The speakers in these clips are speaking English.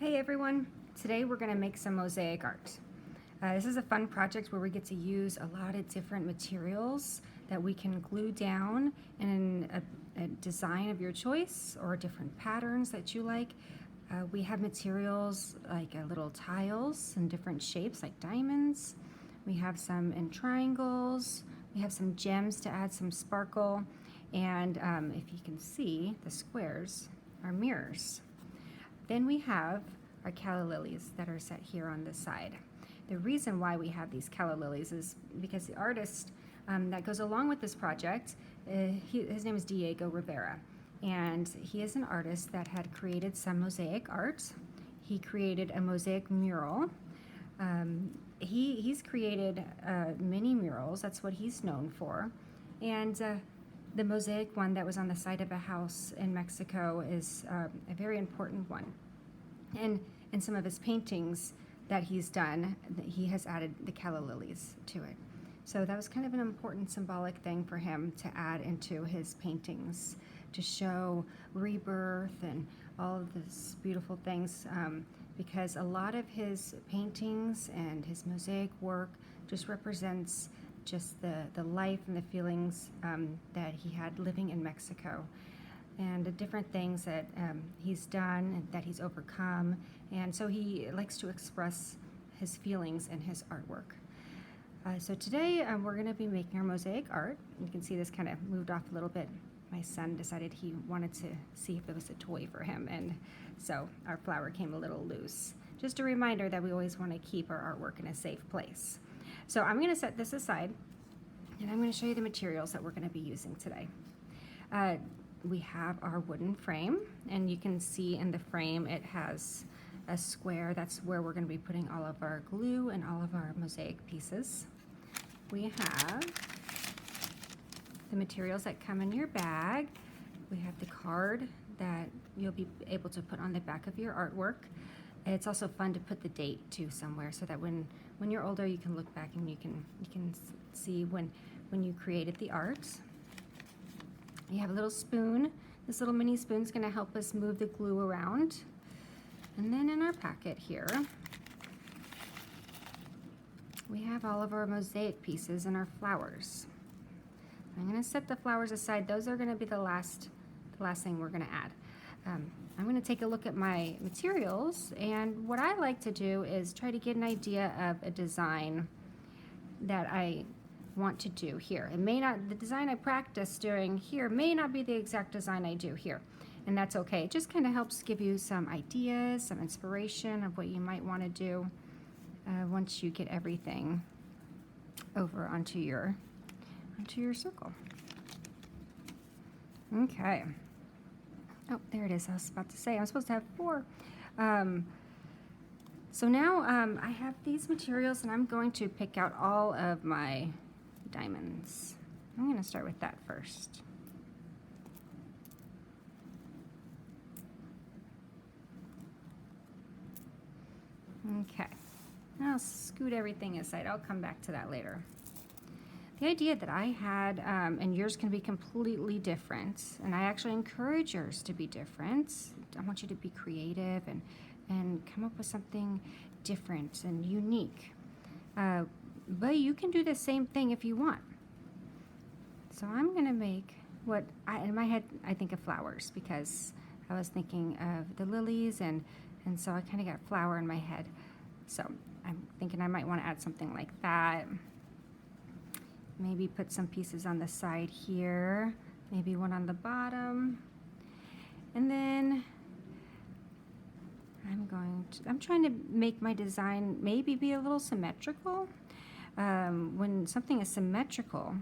Hey everyone, today we're going to make some mosaic art. This is a fun project where we get to use a lot of different materials that we can glue down in a design of your choice or different patterns that you like. We have materials like little tiles in different shapes like diamonds. We have some in triangles. We have some gems to add some sparkle. And if you can see, the squares are mirrors. Then we have our calla lilies that are set here on this side. The reason why we have these calla lilies is because the artist that goes along with this project, his name is Diego Rivera, and he is an artist that had created some mosaic art. He created a mosaic mural. He's created many murals. That's what he's known for. And the mosaic one that was on the side of a house in Mexico is a very important one. And in some of his paintings that he's done, he has added the calla lilies to it. So that was kind of an important symbolic thing for him to add into his paintings to show rebirth and all of these beautiful things, because a lot of his paintings and his mosaic work just represents just the life and the feelings that he had living in Mexico, and the different things that he's done and that he's overcome. And so he likes to express his feelings in his artwork. So today we're going to be making our mosaic art. You can see this kind of moved off a little bit. My son decided he wanted to see if there was a toy for him, and so our flower came a little loose. Just a reminder that we always want to keep our artwork in a safe place. So I'm going to set this aside, and I'm going to show you the materials that we're going to be using today. We have our wooden frame, and you can see in the frame it has a square. That's where we're going to be putting all of our glue and all of our mosaic pieces. We have the materials that come in your bag. We have the card that you'll be able to put on the back of your artwork. It's also fun to put the date too somewhere, so that when you're older you can look back and you can see when you created the art. You have a little spoon. This little mini spoon is going to help us move the glue around. And then in our packet here, we have all of our mosaic pieces and our flowers. I'm going to set the flowers aside. Those are going to be the last thing we're going to add. I'm going to take a look at my materials, and what I like to do is try to get an idea of a design that I want to do here. It may not, the design I practice doing here may not be the exact design I do here, and that's okay. It just kind of helps give you some ideas, some inspiration of what you might want to do once you get everything over onto your circle. Okay. Oh, there it is. I was about to say I'm supposed to have 4. So now I have these materials, and I'm going to pick out all of my diamonds. I'm going to start with that first. Okay. I'll scoot everything aside. I'll come back to that later. The idea that I had, and yours can be completely different, and I actually encourage yours to be different. I want you to be creative and come up with something different and unique. But you can do the same thing if you want. So I'm going to make what, in my head, I think of flowers, because I was thinking of the lilies, and so I kind of got flower in my head. So I'm thinking I might want to add something like that. Maybe put some pieces on the side here, maybe one on the bottom. And then I'm trying to make my design maybe be a little symmetrical. When something is symmetrical,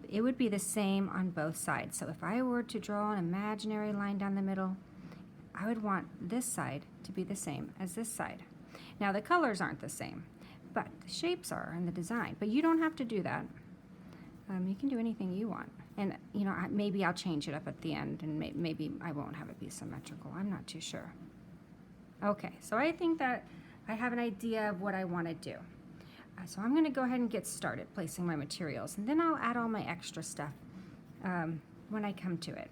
it would be the same on both sides. So if I were to draw an imaginary line down the middle, I would want this side to be the same as this side. Now the colors aren't the same, but the shapes are in the design. But you don't have to do that. You can do anything you want. And you know, maybe I'll change it up at the end, and maybe I won't have it be symmetrical. I'm not too sure. Okay, so I think that I have an idea of what I want to do. So I'm going to go ahead and get started placing my materials, and then I'll add all my extra stuff when I come to it.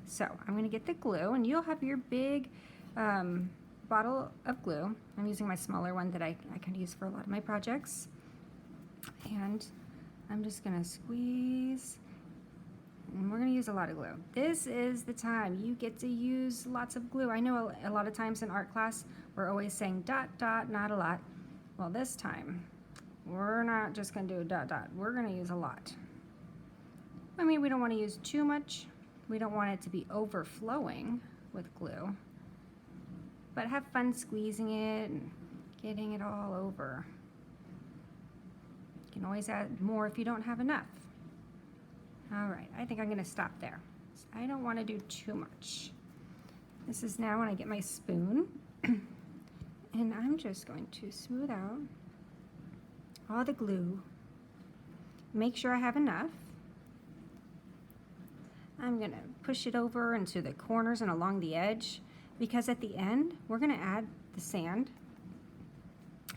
So I'm going to get the glue, and you'll have your big bottle of glue. I'm using my smaller one that I can use for a lot of my projects. And I'm just gonna squeeze, and we're gonna use a lot of glue. This is the time you get to use lots of glue. I know a lot of times in art class, we're always saying dot, dot, not a lot. Well, this time, we're not just gonna do a dot, dot. We're gonna use a lot. I mean, we don't wanna use too much. We don't want it to be overflowing with glue, but have fun squeezing it and getting it all over. You can always add more if you don't have enough. All right, I think I'm gonna stop there. I don't wanna do too much. This is now when I get my spoon, and I'm just going to smooth out all the glue. Make sure I have enough. I'm gonna push it over into the corners and along the edge, because at the end, we're gonna add the sand,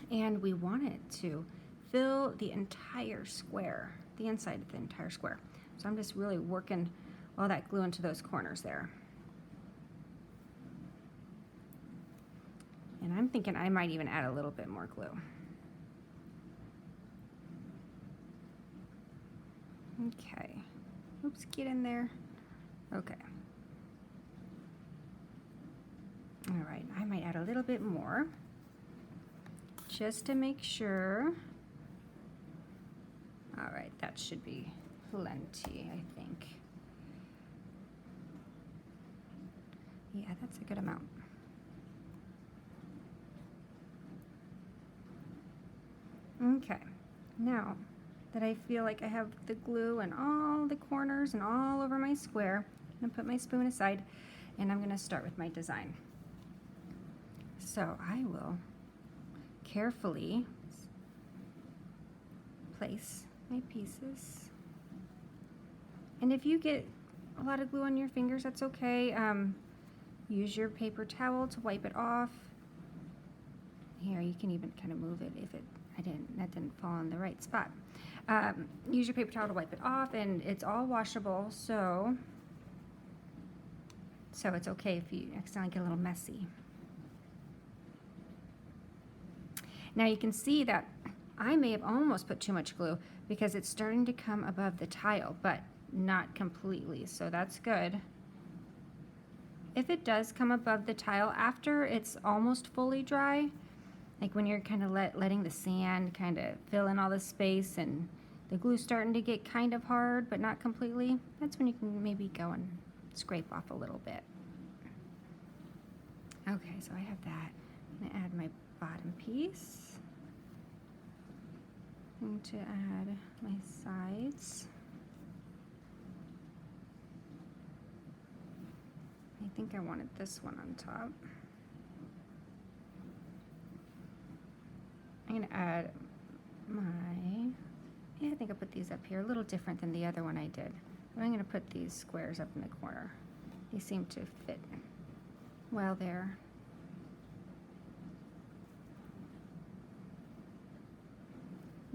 and we want it to fill the entire square, the inside of the entire square. So I'm just really working all that glue into those corners there. And I'm thinking I might even add a little bit more glue. Okay. Oops, get in there. Okay. All right, I might add a little bit more just to make sure. All right, that should be plenty, I think. Yeah, that's a good amount. Okay, now that I feel like I have the glue in all the corners and all over my square, I'm gonna put my spoon aside, and I'm gonna start with my design. So I will carefully place my pieces. And if you get a lot of glue on your fingers, that's okay. Use your paper towel to wipe it off. Here, you can even kind of move it if that didn't fall in the right spot. Use your paper towel to wipe it off, and it's all washable, so it's okay if you accidentally get a little messy. Now you can see that I may have almost put too much glue because it's starting to come above the tile, but not completely, so that's good. If it does come above the tile after it's almost fully dry, like when you're kind of letting the sand kind of fill in all the space and the glue's starting to get kind of hard but not completely, that's when you can maybe go and scrape off a little bit. Okay, so I have that. I'm gonna add my bottom piece. I'm going to add my sides. I think I wanted this one on top. I'm going to add I think I put these up here, a little different than the other one I did. But I'm going to put these squares up in the corner. They seem to fit well there.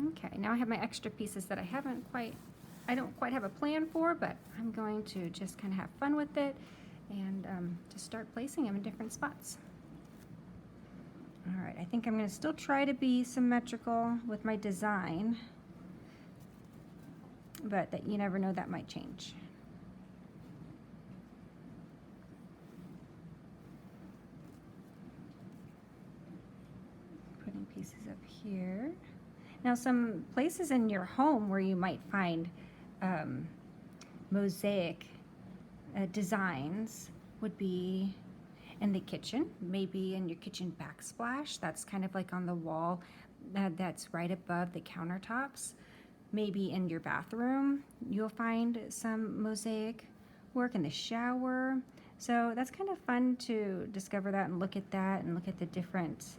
Okay, now I have my extra pieces that I don't quite have a plan for, but I'm going to just kind of have fun with it and just start placing them in different spots. All right, I think I'm going to still try to be symmetrical with my design, but that you never know, that might change. Putting pieces up here. Now, some places in your home where you might find mosaic designs would be in the kitchen, maybe in your kitchen backsplash. That's kind of like on the wall that's right above the countertops. Maybe in your bathroom, you'll find some mosaic work in the shower. So that's kind of fun to discover that and look at that and look at the different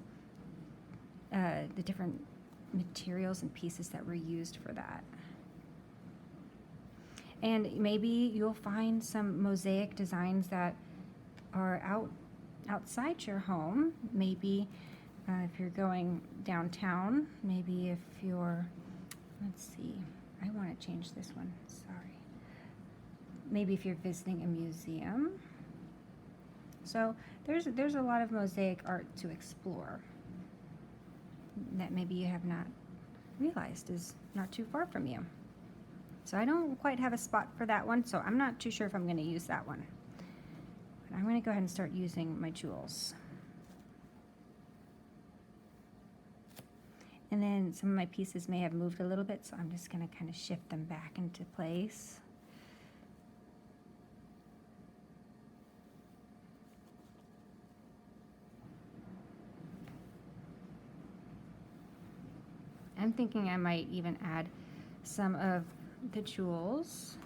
materials and pieces that were used for that. And maybe you'll find some mosaic designs that are outside your home. Maybe if you're going downtown, maybe if you're, let's see, I want to change this one, sorry. Maybe if you're visiting a museum. So there's a lot of mosaic art to explore that maybe you have not realized is not too far from you. So I don't quite have a spot for that one, so I'm not too sure if I'm going to use that one. But I'm going to go ahead and start using my jewels. And then some of my pieces may have moved a little bit, so I'm just going to kind of shift them back into place. I'm thinking I might even add some of the jewels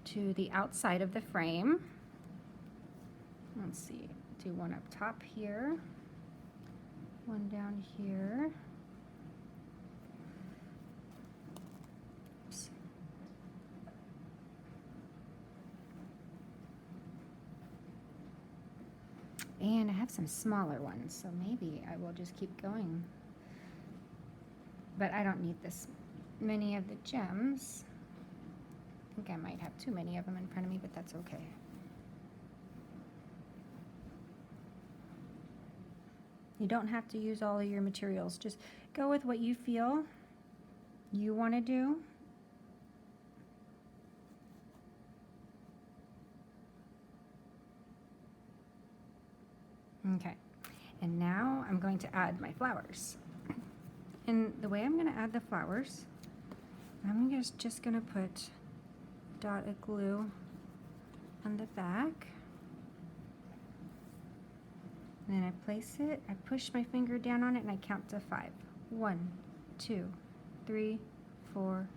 to the outside of the frame. Let's see, do one up top here, one down here. Oops. And I have some smaller ones, so maybe I will just keep going. But I don't need this many of the gems. I think I might have too many of them in front of me, but that's okay. You don't have to use all of your materials. Just go with what you feel you want to do. Okay, and now I'm going to add my flowers. And the way I'm going to add the flowers, I'm just going to put a dot of glue on the back. And then I place it, I push my finger down on it, and I count to 5. 1, 2, 3, 4,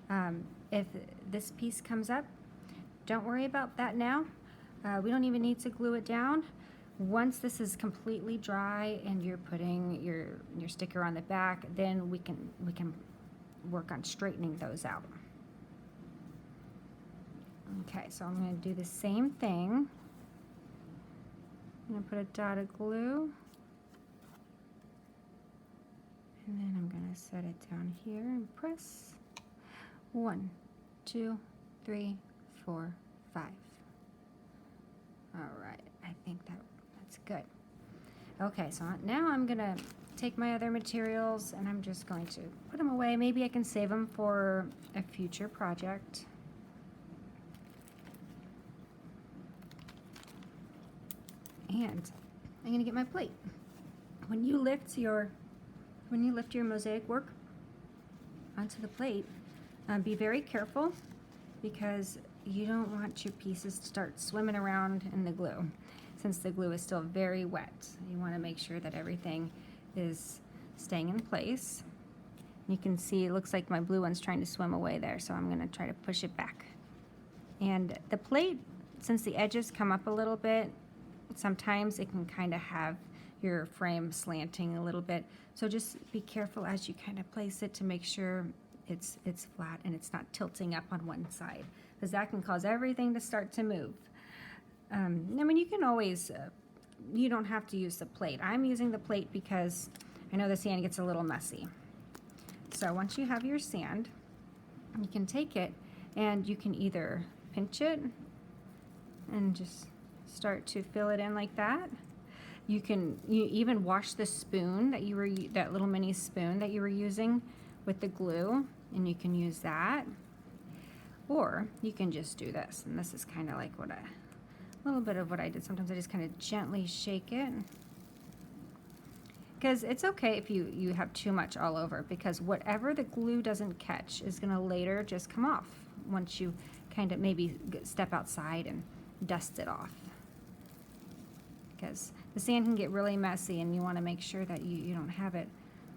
5. If this piece comes up, don't worry about that now. We don't even need to glue it down. Once this is completely dry and you're putting your sticker on the back, then we can work on straightening those out. Okay, so I'm going to do the same thing. I'm going to put a dot of glue, and then I'm going to set it down here and press. 1, 2, 3, 4, 5. All right, I think that's good. Okay, so now I'm going to take my other materials and I'm just going to put them away. Maybe I can save them for a future project. And I'm going to get my plate. When you lift your mosaic work onto the plate, be very careful, because you don't want your pieces to start swimming around in the glue. Since the glue is still very wet, you want to make sure that everything is staying in place. You can see it looks like my blue one's trying to swim away there, so I'm going to try to push it back. And the plate, since the edges come up a little bit, sometimes it can kind of have your frame slanting a little bit. So just be careful as you kind of place it to make sure it's flat and it's not tilting up on one side, because that can cause everything to start to move. I mean, you can always, you don't have to use the plate. I'm using the plate because I know the sand gets a little messy. So once you have your sand, you can take it and you can either pinch it and just start to fill it in like that. You even wash the spoon that little mini spoon that you were using with the glue, and you can use that. Or you can just do this, and this is kind of like a little bit of what I did. Sometimes I just kind of gently shake it, because it's okay if you have too much all over, because whatever the glue doesn't catch is going to later just come off once you kind of maybe step outside and dust it off. Because the sand can get really messy, and you want to make sure that you don't have it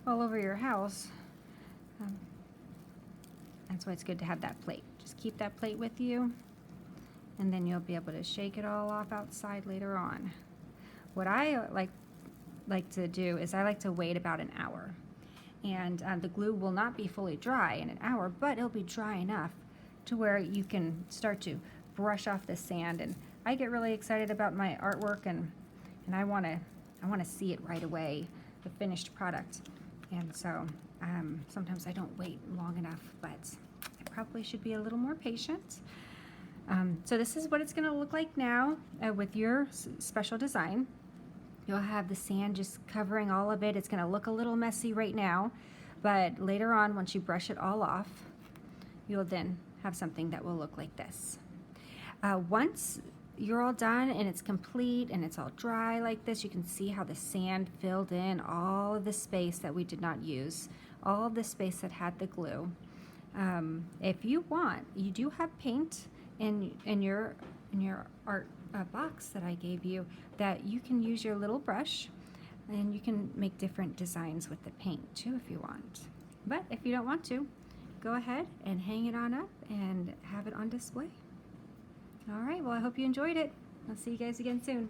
all over your house. That's why it's good to have that plate. Just keep that plate with you, and then you'll be able to shake it all off outside later on. What I like to do is I like to wait about an hour, and the glue will not be fully dry in an hour, but it'll be dry enough to where you can start to brush off the sand. And I get really excited about my artwork, and I want to see it right away, the finished product. And so sometimes I don't wait long enough, but I probably should be a little more patient. So this is what it's going to look like now with your special design. You'll have the sand just covering all of it. It's going to look a little messy right now, but later on, once you brush it all off, you'll then have something that will look like this. Once you're all done and it's complete and it's all dry like this, you can see how the sand filled in all of the space that we did not use, all of the space that had the glue. If you want, you do have paint in your art box that I gave you that you can use your little brush, and you can make different designs with the paint too if you want. But if you don't want to, go ahead and hang it on up and have it on display. All right, well, I hope you enjoyed it. I'll see you guys again soon.